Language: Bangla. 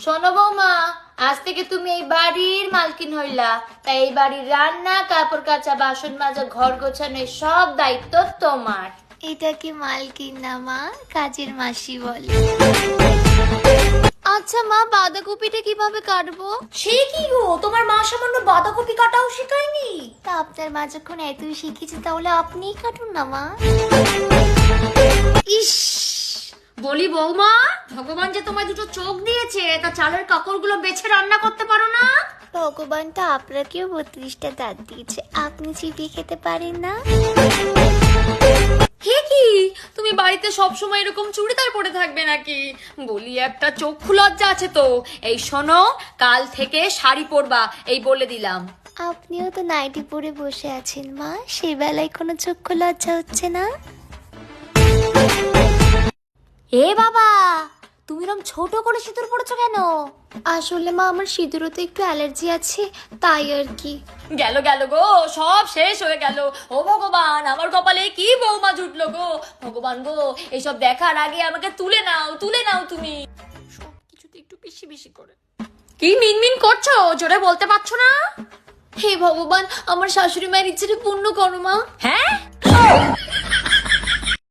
শোনো বৌমা, আজ থেকে তুমি এই বাড়ির মালকিন হইলা, তাই এই বাড়ির রান্না, কাপড় কাচা, বাসন মাজা, ঘর গোছানো এই সব দায়িত্ব তোমার। এটা কি মালকিন না মা, কাজের মাসি বলে। আচ্ছা মা, বাঁধাকপিটা কিভাবে কাটবো? সে কি গো, তোমার মা সামান্য বাঁধাকপি কাটাও শেখায়নি? তা আপনার মা যখন এতই শিখেছে তাহলে আপনিই কাটুন না মা। ইস, বলি বৌমা, ভগবান যে তোমায় দুটো চোখ দিয়েছে, তা চালের কাকড়গুলো বেছে রান্না করতে পারো না? ভগবান তো আপনাকেও 32টা দাঁত দিয়েছে, আপনি চিবিয়ে খেতে পারেন না? হে কি, তুমি বাড়িতে সব সময় এরকম চুড়িদার পরে থাকবে নাকি? বলি একটা চক্ষু লজ্জা আছে তো। এই শোনো, কাল থেকে শাড়ি পরবা, এই বলে দিলাম। আপনিও তো নাইটি পরে বসে আছেন মা, সে বেলায় কোনো চক্ষু লজ্জা হচ্ছে না? এ বাবা, তুমি এরকম ছোট করে সিঁদুর পড়েছো কেন? আসলে মা আমার সিঁদুরও তো একটু অ্যালার্জি আছে, তাই আর কি। গেল গেল গো, সব শেষ হয়ে গেল। ও ভগবান, আমার কপালে কি বৌমা জুটলো গো। ভগবান গো, এইসব দেখার আগে আমাকে তুলে নাও, তুলে নাও তুমি। সব কিছুতে একটু বেশি বেশি করে। কি মিনমিন করছো, জোরে বলতে পারছো না? হে ভগবান, আমার শাশুড়ি মায়ের ইচ্ছেটা পূর্ণ করো মা। হ্যাঁ